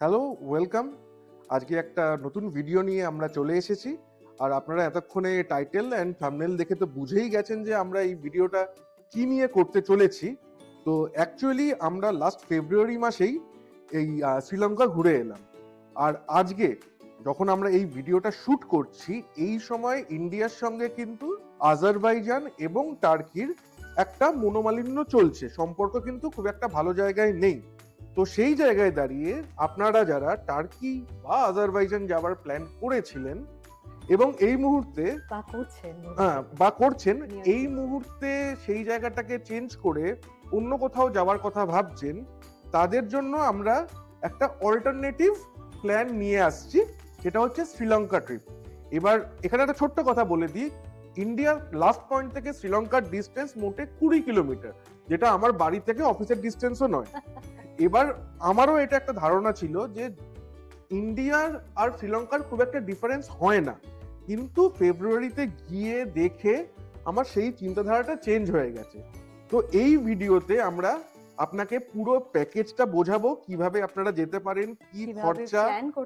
Hello, welcome. আজকে একটা নতুন ভিডিও নিয়ে আমরা চলে এসেছি। আর আপনারা এতক্ষণে টাইটেল অ্যান্ড থাম্বনেল দেখে তো বুঝেই গেছেন যে আমরা এই ভিডিওটা কি নিয়ে করতে চলেছি। তো অ্যাকচুয়ালি আমরা লাস্ট ফেব্রুয়ারি মাসেই এই শ্রীলঙ্কা ঘুরে এলাম। আর আজকে যখন আমরা এই ভিডিওটা শ্যুট করছি, এই সময় ইন্ডিয়ার সঙ্গে কিন্তু আজারবাইজান এবং টার্কির একটা মনোমালিন্য চলছে, সম্পর্ক কিন্তু খুব একটা ভালো জায়গায় নেই। তো সেই জায়গায় দাঁড়িয়ে আপনারা যারা টার্কি বা আজারবাইজান যাওয়ার প্ল্যান করেছিলেন এবং এই মুহূর্তে বা করছেন, এই মুহূর্তে সেই জায়গাটাকে চেঞ্জ করে অন্য কোথাও যাওয়ার কথা ভাবছেন, তাদের জন্য আমরা একটা অল্টারনেটিভ প্ল্যান নিয়ে আসছি, যেটা হচ্ছে শ্রীলঙ্কা ট্রিপ। এবার এখানে একটা ছোট্ট কথা বলে দিই, ইন্ডিয়ার লাস্ট পয়েন্ট থেকে শ্রীলঙ্কার ডিস্টেন্স মোটে 20 কিলোমিটার, যেটা আমার বাড়ি থেকে অফিসের ডিস্টেন্সও নয়। এবার আমারও এটা একটা ধারণা ছিল যে ইন্ডিয়ার আর শ্রীলঙ্কার খুব একটা ডিফারেন্স হয় না, কিন্তু ফেব্রুয়ারিতে গিয়ে দেখে আমার সেই চিন্তাধারাটা চেঞ্জ হয়ে গেছে। তো এই ভিডিওতে আমরা আপনাকে পুরো প্যাকেজটা বোঝাবো, কিভাবে আপনারা যেতে পারেন, কি খরচা,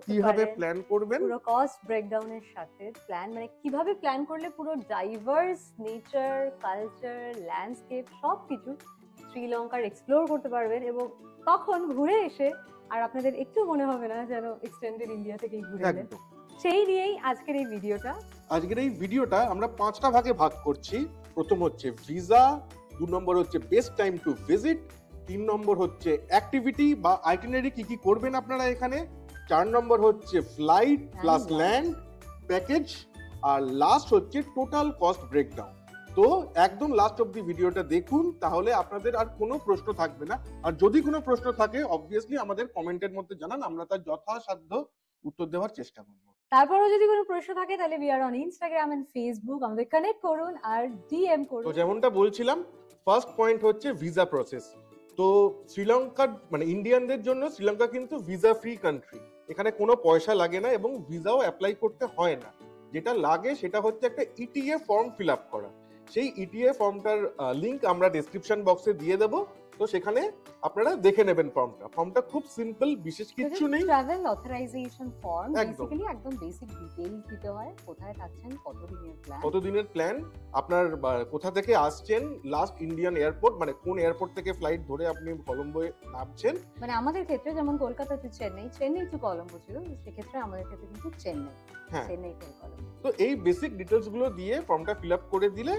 কিভাবে প্ল্যান করবেন, পুরো কস্ট ব্রেকডাউনের সাথে প্ল্যান, মানে কিভাবে প্ল্যান করলে পুরো ডাইভার্স নেচার, কালচার, ল্যান্ডস্কেপ সবকিছু শ্রীলঙ্কার এক্সপ্লোর করতে পারবেন এবং তখন ঘুরে এসে আর আপনাদের একটু মনে হবে না যেন এক্সটেন্ডেড ইন্ডিয়া থেকেই ঘুরে এলেন। সেই নিয়েই আজকের এই ভিডিওটা আমরা 5টা ভাগে ভাগ করছি। প্রথম হচ্ছে ভিসা, 2 নম্বর হচ্ছে বেস্ট টাইম টু ভিজিট, 3 নম্বর হচ্ছে অ্যাক্টিভিটি বা আইটিনারি কি কি করবেন আপনারা এখানে, 4 নম্বর হচ্ছে ফ্লাইট প্লাস ল্যান্ড প্যাকেজ, আর লাস্ট হচ্ছে টোটাল কস্ট ব্রেকডাউন। তো একদম লাস্ট অব্দি ভিডিওটা দেখুন, তাহলে আপনাদের আর কোনো প্রশ্ন থাকবে না। আর যদি কোনো প্রশ্ন থাকে অবভিয়াসলি আমাদের কমেন্টের মধ্যে জানান, আমরা তার যথাসাধ্য উত্তর দেওয়ার চেষ্টা করব। তারপরও যদি কোনো প্রশ্ন থাকে তাহলে we are on Instagram and Facebook, আমাদের কানেক্ট করুন আর ডিএম করুন। তো যেমনটা বলছিলাম, ফার্স্ট পয়েন্ট হচ্ছে ভিসা প্রসেস। তো শ্রীলঙ্কার মানে ইন্ডিয়ানদের জন্য শ্রীলঙ্কা কিন্তু ভিসা ফ্রি কান্ট্রি, এখানে কোনো পয়সা লাগে না এবং ভিসাও অ্যাপ্লাই করতে হয় না। যেটা লাগে সেটা হচ্ছে একটা ইটিএ ফর্ম ফিল আপ করা। সেই ইটিএ ফর্মটার লিংক আমরা ডেসক্রিপশন বক্সে দিয়ে দেবো, তো সেখানে আপনারা দেখে নেবেন। ফর্মটা খুব সিম্পল, বিশেষ কিছু নেই। ট্রাভেল অথরাইজেশন ফর্ম, বেসিক্যালি একদম বেসিক ডিটেইলস দিতে হয়, কোথায় থাকছেন, কতদিনের প্ল্যান, আপনার কোথা থেকে আসছেন, লাস্ট ইন্ডিয়ান এয়ারপোর্ট মানে কোন এয়ারপোর্ট থেকে ফ্লাইট ধরে আপনি কলম্বোয় নামছেন। মানে আমাদের ক্ষেত্রে যেমন কলকাতা টু চেন্নাই টু কলম্বো ছিল, সেক্ষেত্রে আমাদের ক্ষেত্রে কিন্তু চেন্নাই টু কলম্বো। তো এই বেসিক ডিটেইলস গুলো দিয়ে ফর্মটা ফিল আপ করে দিলে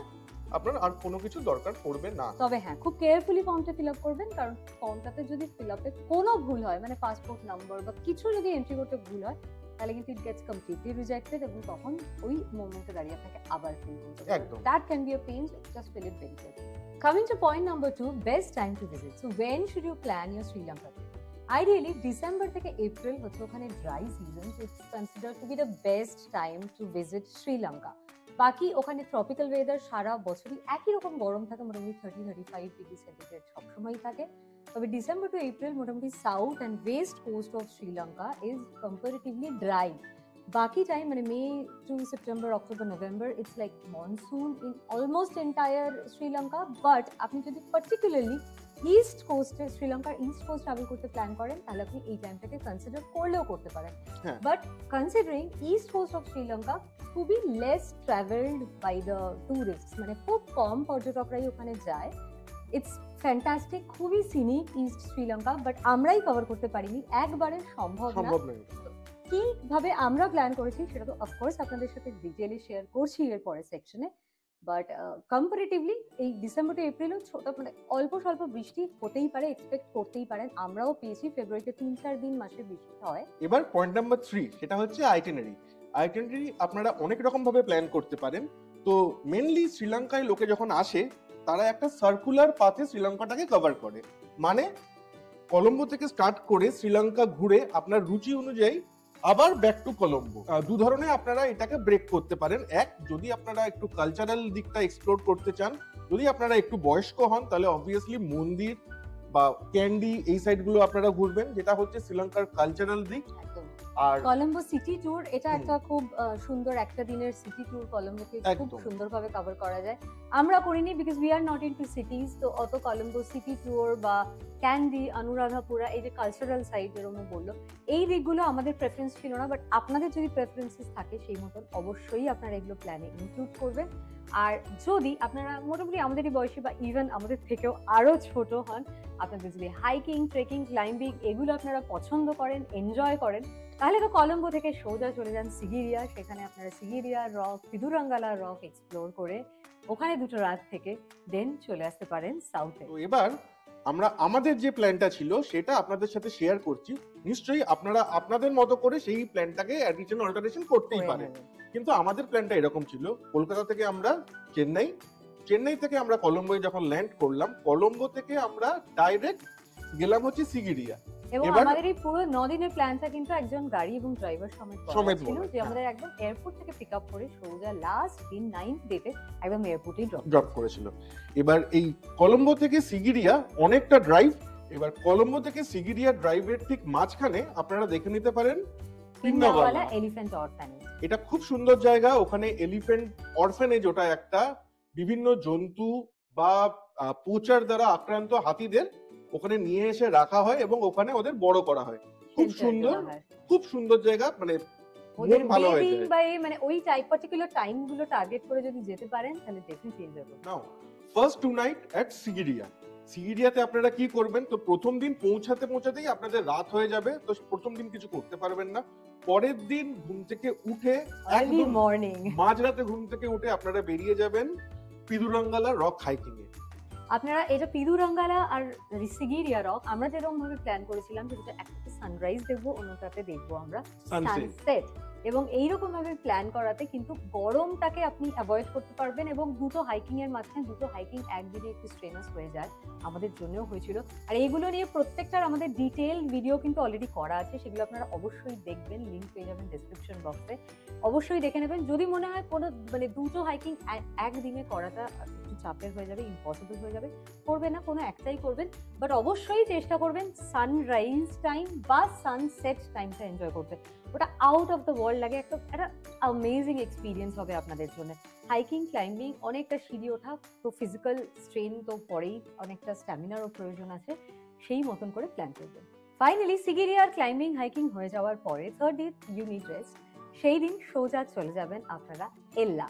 আপনার আর কোনো কিছু দরকার পড়বে না। তবে হ্যাঁ, খুব কেয়ারফুলি ফর্মটা ফিল আপ করবেন, কারণ ফর্মটাতে যদি ফিল আপে কোনো ভুল হয়, মানে পাসপোর্ট নাম্বার বা কিছু যদি এন্ট্রি করতে ভুল হয়, তাহলে কিন্তু ইট গেটস কমপ্লিটলি রিজেক্টেড এবং তখন ওই মোমেন্টে দাঁড়িয়ে আপনাকে আবার ফিল করতে হবে। একদম, that can be a pain, just fill it very carefully. Coming to point number 2, best time to visit. So when should you plan your Sri Lanka trip? Ideally, December থেকে April হচ্ছে ওখানে dry season, so it's considered to be the best time to visit Sri Lanka. বাকি ওখানে tropical weather সারা বছরই একই রকম গরম থাকে, মোটামুটি 30-35 ডিগ্রি সেন্টিগ্রেড সবসময়ই থাকে। তবে ডিসেম্বর টু এপ্রিল মোটামুটি south and west coast of Sri Lanka is comparatively dry. বাকি টাইম মানে May to September, October, November it's like monsoon in almost entire Sri Lanka. But আপনি যদি পার্টিকুলারলি ইস্ট কোস্টে, শ্রীলঙ্কার ইস্ট কোস্ট ট্রাভেল করতে প্ল্যান করেন, তাহলে আপনি এই টাইমটাকে কনসিডার করলেও করতে পারেন। But considering east coast of Sri Lanka খুবই less travelled by the tourist, মানে খুব কম পর্যটকরাই ওখানে যায়। ইটস ফ্যান্টাস্টিক, খুবই সিনিক ইস্ট শ্রীলঙ্কা, বাট আমরাই কভার করতে পারিনি, একবারে সম্ভব না। কিভাবে আমরা প্ল্যান করেছি সেটা তো অফকোর্স আপনাদের সাথে ডিটেইলে শেয়ার করছি এর পরের সেকশনে। বাট কম্পারেটিভলি এই ডিসেম্বর টু এপ্রিলও ছোট মানে অল্প স্বল্প বৃষ্টি হতেই পারে, এক্সপেক্ট করতেই পারেন। আমরাও পেয়েছি ফেব্রুয়ারিতে 3-4 দিন মাসে বৃষ্টি হয়। এবার পয়েন্ট নাম্বার 3, সেটা হচ্ছে আইটিনারি। আপনারা অনেক রকম ভাবে প্ল্যান করতে পারেন। তো মেনলি শ্রীলঙ্কায় লোকে যখন আসে, তারা একটা সার্কুলার পাথে শ্রীলঙ্কাটাকে কভার করে, মানে কলম্বো থেকে স্টার্ট করে শ্রীলঙ্কা ঘুরে আপনার রুচি অনুযায়ী আবার ব্যাক টু কলম্বো। 2 ধরনে আপনারা এটাকে ব্রেক করতে পারেন। এক, যদি আপনারা একটু কালচারাল দিকটা এক্সপ্লোর করতে চান, যদি আপনারা একটু বয়স্ক হন, তাহলে অবভিয়াসলি মন্দির বা ক্যান্ডি এই সাইডগুলো আপনারা ঘুরবেন, যেটা হচ্ছে শ্রীলঙ্কার কালচারাল দিক। আর কলম্বো সিটি ট্যুর এটা একটা খুব সুন্দর একটা দিনের সিটি ট্যুর কলম্বোকে খুব একদম। সুন্দরভাবে কভার করা যায়। আমরা করিনি because we are not into সিটিজ, তো অত কলম্বো সিটি ট্যুর বা ক্যান্ডি, অনুরাধাপুরা, এই যে কালচারাল সাইড যেরকম বললো, এই দিকগুলো আমাদের প্রেফারেন্স ছিল না। বাট আপনাদের যদি প্রেফারেন্সেস থাকে সেই মতন অবশ্যই আপনারা এগুলো প্ল্যানে ইনক্লুড করবেন। আর যদি আপনারা মোটামুটি আমাদেরই বয়সী বা ইভেন আমাদের থেকেও আরো ছোট হন, আপনাদের যদি হাইকিং, ট্রেকিং, ক্লাইম্বিং এগুলো আপনারা পছন্দ করেন, এনজয় করেন, তাহলে তো কলম্বো থেকে সোজা চলে যান সিগিরিয়া। সেখানে আপনারা সিগিরিয়া রক, পিদুরাঙ্গালা রক এক্সপ্লোর করে ওখানে 2টো রাত থেকে দেন চলে আসতে পারেন সাউথে। তো এবার আমরা আমাদের যে প্ল্যানটা ছিল সেটা আপনাদের সাথে শেয়ার করছি। নিশ্চয়ই আপনারা আপনাদের মতো করে সেই প্ল্যানটাকে অ্যাডিশন অল্টারেশন করতেই পারেন, কিন্তু আমাদের প্ল্যানটা এরকম ছিল। কলকাতা থেকে আমরা চেন্নাই থেকে আমরা কলম্বোয় যখন ল্যান্ড করলাম, কলম্বো থেকে আমরা ডাইরেক্ট গেলাম হচ্ছে সিগিরিয়া। এবং এবার- আমাদের এই পুরো 9 দিনের প্ল্যানটা কিন্তু একজন গাড়ি এবং ড্রাইভার সমেত করা ছিল, বলা, যে হ্যাঁ। আমাদের একদম এয়ারপোর্ট থেকে পিক আপ করে সোজা লাস্ট দিন 9th ডেটে একদম এয়ারপোর্টেই ড্রপ ড্রপ করেছিল। এবার এই কলম্বো থেকে সিগিরিয়া অনেকটা ড্রাইভ। এবার কলম্বো থেকে সিগিরিয়া ড্রাইভের ঠিক মাঝখানে আপনারা দেখে নিতে পারেন পিন্নাওয়ালা এলিফ্যান্ট অরফ্যানেজ। এটা খুব সুন্দর জায়গা। ওখানে এলিফ্যান্ট অরফ্যানেজ, ওটা একটা বিভিন্ন জন্তু বা পোচার দ্বারা আক্রান্ত হাতিদের ওখানে নিয়ে এসে রাখা হয় এবং ওখানে ওদের বড় করা হয়। খুব সুন্দর জায়গা, মানে ওদের মন ভালো হয়ে ব্রিডিং যায়। বা এই মানে ওই পার্টিকুলার টাইম গুলো টার্গেট করে যদি যেতে পারেন তাহলে ডেফিনেটলি এনজয় করবেন। নাও ফার্স্ট 2 নাইট এট সিগিরিয়া। সিগিরিয়াতে আপনারা কি করবেন, তো প্রথম দিন পৌঁছাতেই আপনাদের রাত হয়ে যাবে, তো প্রথম দিন কিছু করতে পারবেন না। পরের দিন ঘুম থেকে উঠে আর্লি একদম মর্নিং মাঝরাতে ঘুম থেকে উঠে আপনারা বেরিয়ে যাবেন পিদুরাঙ্গালা রক হাইকিং এ। আপনারা এটা পিদুরাঙ্গালা আর সিগিরিয়া রক আমরা যেরকম ভাবে প্ল্যান করেছিলাম, যেটা একটা সানরাইজ দেখবো, অন্যটাতে দেখবো আমরা সানসেট, এবং এইরকম ভাবে প্ল্যান করাতে কিন্তু গরমটাকে আপনি অ্যাভয়েড করতে পারবেন। এবং 2টো হাইকিং এর মাঝখানে 2টো হাইকিং একদিনে একটু স্ট্রেনাস হয়ে যায়, আমাদের জন্যও হয়েছিল। আর এইগুলো নিয়ে প্রত্যেকটার আমাদের ডিটেইল ভিডিও কিন্তু অলরেডি করা আছে, সেগুলো আপনারা অবশ্যই দেখবেন, লিংক পেয়ে যাবেন ডেসক্রিপশন বক্সে, অবশ্যই দেখে নেবেন। যদি মনে হয় কোনো মানে 2টো হাইকিং একদিনে করাটা একটু চাপের হয়ে যাবে, ইম্পসিবল হয়ে যাবে, করবেন না, কোনো একটাই করবেন। বাট অবশ্যই চেষ্টা করবেন সানরাইজ টাইম বা সানসেট টাইমটা এনজয় করতে। ওটা আউট অফ দ্য ওয়ার্ল্ড লাগে, একটা অ্যামেজিং এক্সপিরিয়েন্স হবে আপনাদের জন্য। হাইকিং, ক্লাইম্বিং, অনেকটা সিঁড়ি ওঠা, তো ফিজিক্যাল স্ট্রেন তো পরেই, অনেকটা স্ট্যামিনারও প্রয়োজন আছে, সেই মতন করে প্ল্যান করবেন। ফাইনালি সিগিরিয়ার ক্লাইম্বিং হাইকিং হয়ে যাওয়ার পরে 3rd day you need rest, সেই দিন সোজা চলে যাবেন আপনারা এল্লা।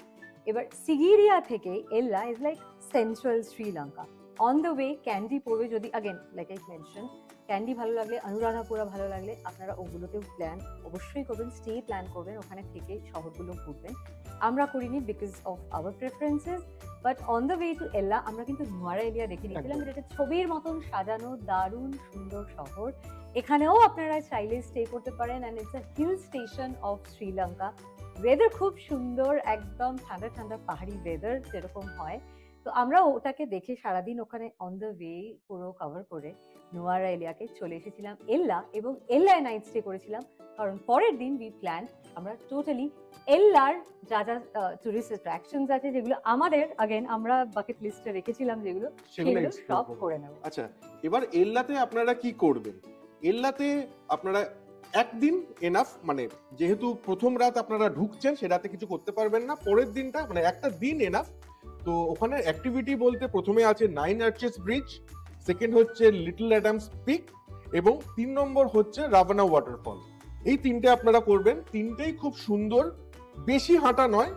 এবার সিগিরিয়া থেকে Ella is like central Sri Lanka. On the way Kandy পড়বে, যদি again like I mention Kandy ভালো লাগলে, অনুরাধাপুরা ভালো লাগলে আপনারা ওগুলোতেও প্ল্যান অবশ্যই করবেন, স্টে প্ল্যান করবেন, ওখানে থেকে শহরগুলো ঘুরবেন। আমরা করিনি because of our preferences, but on the way to Ella আমরা কিন্তু নুয়ারা এরিয়া দেখে নিয়েছিলাম। এটা ছবির মতন সাজানো দারুণ সুন্দর শহর, এখানেও আপনারা চাইলে স্টে করতে পারেন। And it's a hill station of Sri Lanka. Weather খুব সুন্দর, একদম ঠান্ডা ঠান্ডা পাহাড়ি ওয়েদার যেরকম হয়। তো আমরা ওটাকে দেখে সারাদিন ওখানে অন দ্য ওয়ে পুরো কভার করে নুয়ারা এরিয়াকে চলে এসেছিলাম এল্লা, এবং এল্লায় নাইট স্টে করেছিলাম। কারণ পরের দিন উই প্ল্যান আমরা টোটালি এল্লার যা যা টুরিস্ট অ্যাট্রাকশনস আছে, যেগুলো আমাদের আগেন আমরা বাকেট লিস্টে রেখেছিলাম, যেগুলো সেগুলো সব করে নেব। আচ্ছা, এবার এল্লাতে আপনারা কি করবেন? এল্লাতে আপনারা একদিন এনাফ, মানে যেহেতু প্রথম রাত আপনারা ঢুকছেন সে রাতে কিছু করতে পারবেন না, পরের দিনটা মানে একটা দিন এনাফ। তো ওখানে অ্যাক্টিভিটি বলতে প্রথমে আছে 9 আর্চেস ব্রিজ, সেকেন্ড হচ্ছে লিটল অ্যাডামস পিক, এবং 3 নম্বর হচ্ছে রাভানা ওয়াটারফল। এই 3টে আপনারা করবেন। 3টেই খুব সুন্দর, বেশি হাঁটা নয়,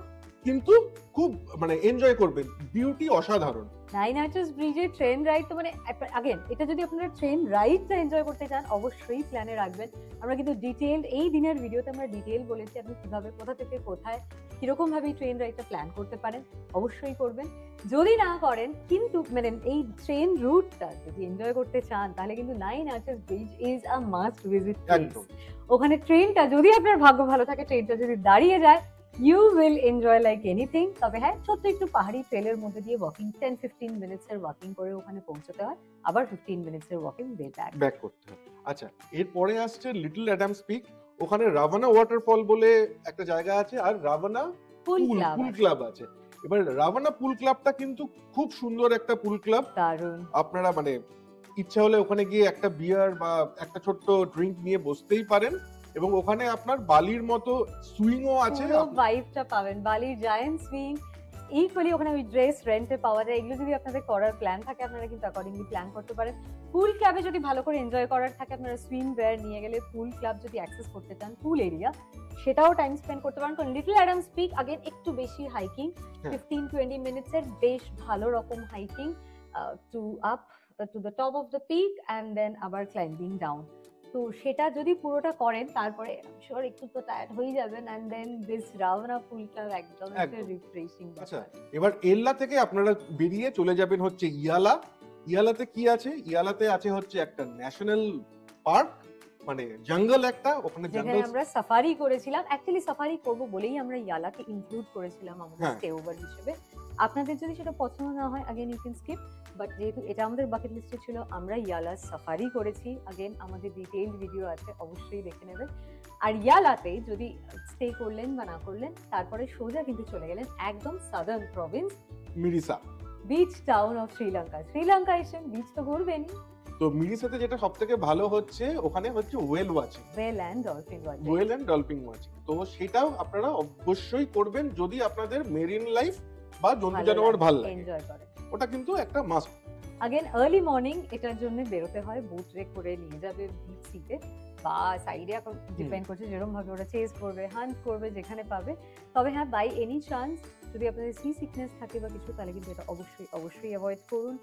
কিন্তু খুব মানে এনজয় করবেন, বিউটি অসাধারণ। 9 আর্চেস ব্রিজে ট্রেন রাইড, তো মানে আগেন এটা যদি আপনারা ট্রেন রাইডটা এনজয় করতে চান অবশ্যই প্ল্যানে রাখবেন। আমরা কিন্তু ডিটেইলড এই দিনের ভিডিওতে আমরা ডিটেইল বলেছি আপনি কিভাবে কোথা থেকে কোথায় কিরকম ভাবে ট্রেন রাইডটা প্ল্যান করতে পারেন, অবশ্যই করবেন। যদি না করেন কিন্তু মানে এই ট্রেন রুটটা যদি এনজয় করতে চান, তাহলে কিন্তু 9 arches bridge is a must visit place. ওখানে ট্রেনটা যদি আপনার ভাগ্য ভালো থাকে, ট্রেনটা যদি দাঁড়িয়ে যায়, you will enjoy like anything। তবে হ্যাঁ, ছোট্ট একটু পাহাড়ি ট্রেলের মধ্যে দিয়ে ওয়াকিং 10-15 মিনিটস এর ওয়াকিং করে ওখানে পৌঁছতে হয়, আবার 15 মিনিটস এর ওয়াকিং ব্যাক করতে হয়। আচ্ছা, এরপরে আসছে লিটল অ্যাডামস পিক। ওখানে রাভানা ওয়াটারফল বলে একটা জায়গা আছে, আর রাভানা পুল ক্লাব আছে। এবার রাভানা পুল ক্লাবটা কিন্তু খুব সুন্দর একটা পুল ক্লাব, দারুণ। আপনারা মানে ইচ্ছা হলে ওখানে গিয়ে একটা বিয়ার বা একটা ছোট্ট ড্রিঙ্ক নিয়ে বসতেই পারেন। এবং ওখানে আপনার বালির মতো সুইংও আছে। পুরো ভাইবটা পাবেন, বালির জায়ান্ট সুইং। ইকুয়ালি ওখানে ওই ড্রেস রেন্টে পাওয়া যায়। এগুলো যদি আপনাদের করার প্ল্যান থাকে আপনারা কিন্তু অ্যাকর্ডিংলি প্ল্যান করতে পারেন। পুল ক্লাবে যদি ভালো করে এনজয় করার থাকে আপনারা সুইম ওয়্যার নিয়ে গেলে পুল ক্লাব যদি অ্যাক্সেস করতে চান পুল এরিয়া সেটাও টাইম স্পেন্ড করতে পারেন। কারণ লিটল অ্যাডামস পিক আগেন একটু বেশি হাইকিং, 15-20 মিনিটসের বেশ ভালো রকম hiking to up to the top of the peak and then আবার ক্লাইম্বিং ডাউন। তো সেটা যদি পুরোটা করেন তারপরে শিওর একটু তো টায়ার্ড হয়ে যাবেন and then this Ravana pool club একদম রিফ্রেশিং। আচ্ছা, এবার এল্লা থেকে আপনারা বেরিয়ে চলে যাবেন হচ্ছে ইয়ালা। ইয়ালাতে কি আছে? ইয়ালাতে আছে হচ্ছে একটা ন্যাশনাল পার্ক, মানে জঙ্গল একটা, ওখানে যেখানে জঙ্গল আমরা সাফারি করেছিলাম। অ্যাকচুয়ালি সাফারি করব বলেই আমরা ইয়ালাকে ইনক্লুড করেছিলাম আমাদের হ্যাঁ। স্টে ওভার হিসেবে। আপনাদের যদি সেটা পছন্দ না হয় again you can skip, but যেহেতু এটা আমাদের বাকেট লিস্টে ছিল আমরা ইয়ালা সাফারি করেছি। अगेन আমাদের ডিটেইলড ভিডিও আছে, অবশ্যই দেখে নেবেন। আর ইয়ালাতে যদি স্টে করলেন বা না করলেন তারপরে সোজা কিন্তু চলে গেলেন একদম southern Province Mirissa. Beach town of Sri Lanka. Sri Lanka এসেছেন বিচ তো ঘুরবেনই। তো মিরিসাতে যেটা সবথেকে ভালো হচ্ছে ওখানে হচ্ছে whale watching, whale and dolphin watching. Whale and dolphin watching. তো সেটাও আপনারা অবশ্যই করবেন যদি আপনাদের মেরিন লাইফ বা জন্তু জানোয়ার ভালো লাগে, এনজয় করেন। ওটা কিন্তু একটা মাস্ট। अगेन আর্লি মর্নিং এটার জন্য বেরোতে হয়, বোট রেক করে নিয়ে যাবে বিচ সিটে বা সাইডে, এখন ডিপেন্ড করছে যেরকম ভাবে ওরা চেস করবে, হান্ট করবে যেখানে পাবে। তবে হ্যাঁ, বাই এনি চান্স যদি আপনাদের সি সিকনেস থাকে বা কিছু তাহলে কিন্তু এটা অবশ্যই অবশ্যই অ্যাভয়েড করুন।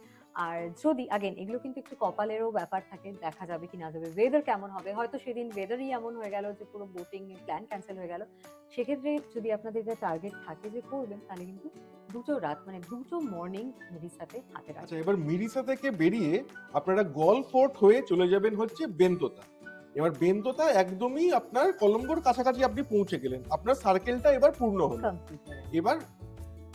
আর যদি अगेन এগুলো কিন্তু একটু কপালেরও ব্যাপার থাকে, দেখা যাবে কি না যাবে, ওয়েদার কেমন হবে, হয়তো সেদিন ওয়েদারই এমন হয়ে গেল যে পুরো বোটিং প্ল্যান ক্যান্সেল হয়ে গেল। সেক্ষেত্রে যদি আপনাদের এটা টার্গেট থাকে যে করবেন তাহলে কিন্তু দুটো রাত মানে দুটো মর্নিং মিরিসাতে হাতে রাখবেন। আচ্ছা, এবার মিরিসা থেকে বেরিয়ে আপনারা গল ফোর্ট হয়ে চলে যাবেন হচ্ছে বেন্তোতা। এবার বেন্তোতা একদমই আপনার কলম্বোর কাছাকাছি আপনি পৌঁছে গেলেন, আপনার সার্কেলটা এবার পূর্ণ হলো। কমপ্লিট হয়ে গেল। এবার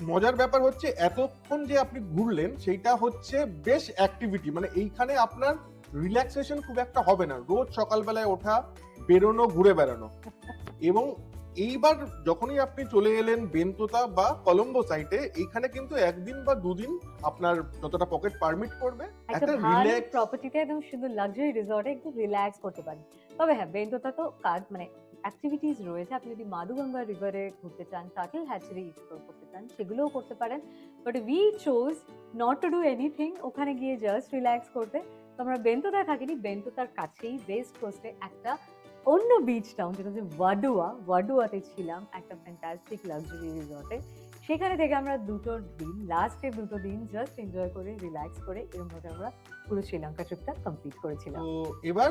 মজার ব্যাপার হচ্ছে এতক্ষণ যে আপনি ঘুরলেন সেইটা হচ্ছে বেশ অ্যাক্টিভিটি, মানে এইখানে আপনার রিল্যাক্সেশন খুব একটা হবে না, রোজ সকালবেলায় ওঠা, বেরোনো, ঘুরে বেড়ানো। এবং এইবার যখনই আপনি চলে এলেন বেন্তোতা বা কলম্বো সাইটে, এইখানে কিন্তু একদিন বা দুদিন আপনার যতটা পকেট পারমিট করবে একটা একটা ভালো রিল্যাক্স। প্রপার্টিতে একদম শুধু লাক্সারি রিসর্টে একটু রিল্যাক্স করতে পারেন। তবে হ্যাঁ, বেন্তোতা তো কাজ মানে অ্যাক্টিভিটিস রয়েছে। আপনি যদি মাধুগঙ্গা রিভারে ঘুরতে চান, টার্টল হ্যাচারি এক্সপ্লোর করতে চান, সেগুলোও করতে পারেন। But we chose not to do anything, ওখানে গিয়ে জাস্ট রিল্যাক্স করতে। তো আমরা বেন্তোতায় থাকিনি, বেন্তোতার কাছেই ওয়েস্ট কোস্টে একটা অন্য বিচ টাউন যেটা হচ্ছে ওয়াডুয়াতে ছিলাম, একটা ফ্যান্টাস্টিক লাক্সারি রিসর্টে। সেখানে থেকে আমরা লাস্টের দুটো দিন জাস্ট এনজয় করে রিল্যাক্স করে এরকম ভাবে আমরা পুরো শ্রীলঙ্কা ট্রিপটা কমপ্লিট করেছিলাম। তো এবার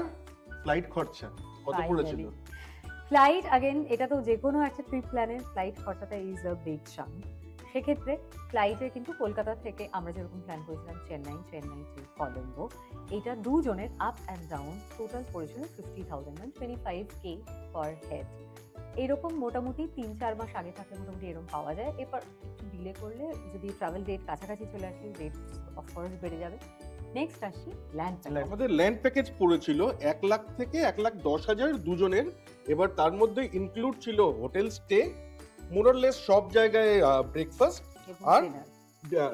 ফ্লাইট খরচা কত পড়েছিল? ফ্লাইট अगेन এটা তো যে কোনো একটা ট্রিপ প্ল্যানের ফ্লাইট খরচাটা ইজ আ বিগ চাঙ্ক। সেক্ষেত্রে ফ্লাইটে কিন্তু কলকাতা থেকে আমরা যেরকম প্ল্যান করেছিলাম চেন্নাই টু কলম্বো, এটা দুজনের আপ অ্যান্ড ডাউন টোটাল পড়েছিল 50,000 মানে 25K পার হেড। এইরকম মোটামুটি 3-4 মাস আগে থাকলে মোটামুটি এরকম পাওয়া যায়। এরপর একটু ডিলে করলে যদি ট্রাভেল ডেট কাছাকাছি চলে আসে রেট অফকোর্স বেড়ে যাবে। নেক্সট আসি ল্যান্ড প্যাকেজ। আমাদের ল্যান্ড প্যাকেজ পড়েছিল 1 লাখ থেকে 1,10,000 দুজনের। এবার তার মধ্যে ইনক্লুড ছিল হোটেল স্টে, মোরলেস সব জায়গায় ব্রেকফাস্ট আর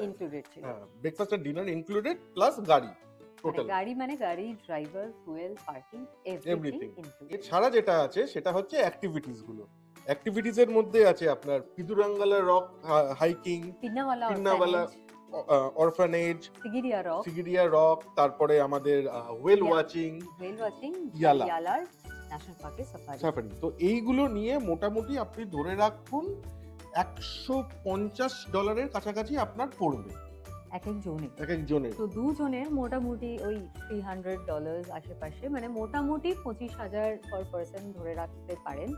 ইনক্লুডেড ছিল। ব্রেকফাস্ট আর ডিনার ইনক্লুডেড প্লাস গাড়ি টোটাল। গাড়ি মানে গাড়ি, driver, fuel, parking, everything included. এছাড়া যেটা আছে সেটা হচ্ছে অ্যাক্টিভিটিস গুলো। অ্যাক্টিভিটিস এর মধ্যে আছে আপনার Pidurangala rock hiking, Pinnawala orphanage, Sigiriya rock, তারপরে আমাদের ওয়েল ওয়াচিং, ইয়ালার ন্যাশনাল পার্কে সাফারি। তো এইগুলো নিয়ে মোটামুটি আপনি ধরে রাখুন $150 কাছাকাছি আপনার পড়বে এক একজনের। তো দুজনের মোটামুটি ওই $300 আশেপাশে, মানে মোটামুটি 25,000 পার পার্সন ধরে রাখতে পারেন।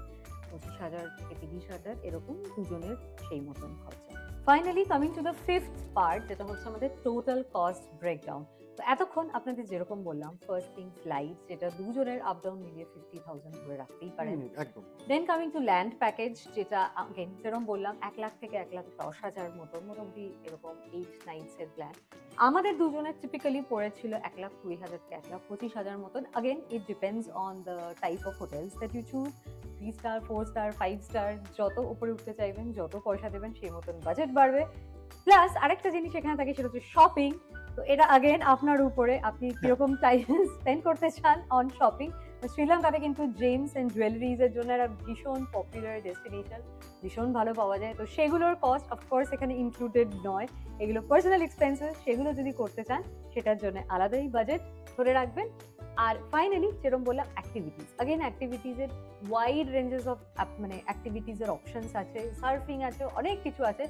25,000 থেকে 30,000 এরকম দুজনের সেই মতন খরচা। Finally coming to the fifth part, যেটা হচ্ছে আমাদের টোটাল কস্ট ব্রেকডাউন। তো এতক্ষণ আপনাদের যেরকম বললাম, ফার্স্ট থিং ফ্লাইট, যেটা দুজনের আপ ডাউন মিলিয়ে 50,000 ধরে রাখতেই পারেন। দেন কামিং টু ল্যান্ড প্যাকেজ, যেটা अगेन যেরকম বললাম 1 লাখ থেকে 1,10,000 মতো, মোটামুটি এরকম 8 nights এর প্ল্যান। আমাদের দুজনের টিপিক্যালি পড়েছিল 1,20,000 থেকে 1,25,000 মতন। Again it depends on the type of hotels that you choose. 3 star, 4 star, 5 star, যত উপরে উঠতে চাইবেন, যত পয়সা দেবেন সেই মতন বাজেট বাড়বে। প্লাস আরেকটা জিনিস এখানে থাকে, সেটা হচ্ছে শপিং। তো এটা अगेन আপনার উপরে, আপনি কিরকম টাইম স্পেন্ড করতে চান অন শপিং। শ্রীলঙ্কাতে কিন্তু জেমস এন্ড জুয়েলারিজ এর জন্য একটা ভীষণ পপুলার ডেস্টিনেশন, ভীষণ ভালো পাওয়া যায়। তো সেগুলোর কস্ট অফকোর্স এখানে ইনক্লুডেড নয়, এগুলো পার্সোনাল এক্সপেন্সেস। সেগুলো যদি করতে চান সেটার জন্য আলাদাই বাজেট ধরে রাখবেন। আর ফাইনালি যেরকম বললাম অ্যাক্টিভিটিস, अगेन অ্যাক্টিভিটিসের ওয়াইড রেঞ্জেস অফ মানে অ্যাক্টিভিটিসের অপশনস আছে, সার্ফিং আছে, অনেক কিছু আছে,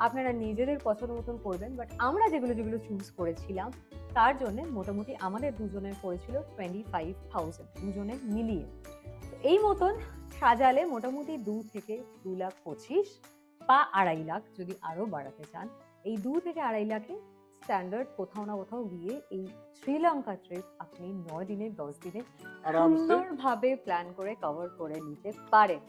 আপনারা নিজেদের পছন্দ মতন করবেন। বাট আমরা যেগুলো যেগুলো চুজ করেছিলাম তার জন্য মোটামুটি আমাদের দুজনের পড়েছিল 25,000 দুজনে মিলিয়ে। তো এই মতন সাজালে মোটামুটি 2 থেকে 2,25,000 বা 2.5 লাখ যদি আরো বাড়াতে চান, এই 2 থেকে 2.5 লাখে স্ট্যান্ডার্ড কোথাও না কোথাও গিয়ে এই শ্রীলঙ্কা ট্রিপ আপনি 9 দিনে 10 দিনে আরামসে সুন্দরভাবে প্ল্যান করে কভার করে নিতে পারেন।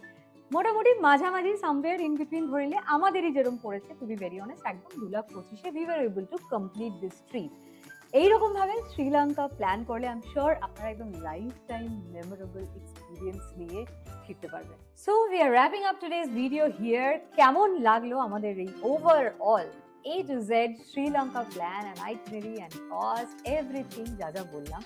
মোটামুটি মাঝামাঝি সামওয়্যার ইন বিটুইন ধরিলে আমাদেরই যেরকম পড়েছে, টু বি ভেরি অনেস্ট, একদম 2,25,000-এ we were able to complete this trip. এইরকম ভাবে শ্রীলঙ্কা প্ল্যান করলে আই এম শিওর আপনারা একদম লাইফ টাইম মেমোরেবল এক্সপিরিয়েন্স নিয়ে ফিরতে পারবেন। So we are wrapping up today's video here. কেমন লাগলো আমাদের এই overall A to Z Sri Lanka plan and itinerary and cost everything যা যা বললাম,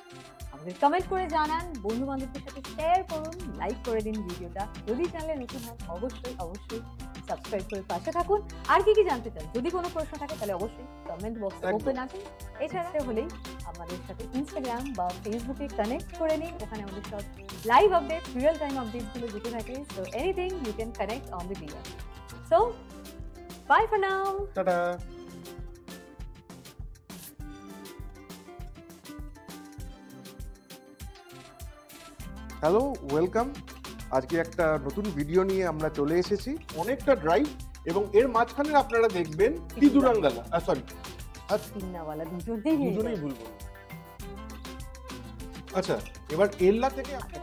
আমাদের কমেন্ট করে জানান, বন্ধু বান্ধবদের সাথে শেয়ার করুন, লাইক করে দিন ভিডিওটা। যদি চ্যানেলে নতুন হন অবশ্যই অবশ্যই সাবস্ক্রাইব করে পাশে থাকুন। আর কি কি জানতে চান, যদি কোনো প্রশ্ন থাকে তাহলে অবশ্যই কমেন্ট বক্স একদম। ওপেন আছে। এছাড়া হলেই আমাদের সাথে ইনস্টাগ্রাম বা ফেসবুকে কানেক্ট করে নিন, ওখানে আমাদের সব লাইভ আপডেট, রিয়েল টাইম আপডেটসগুলো যেতে থাকে। So anything you can connect on the DM. So bye for now. Tata. Hello, welcome. আজকে একটা নতুন ভিডিও নিয়ে আমরা চলে এসেছি। অনেকটা ড্রাইভ এবং এর মাঝখানে আপনারা দেখবেন তিদুরাঙ্গালা, সরি তিন্নাওয়ালা দুজনেই দুজনেই ভুল বলবো। আচ্ছা, এবার এল্লা থেকে আচ্ছা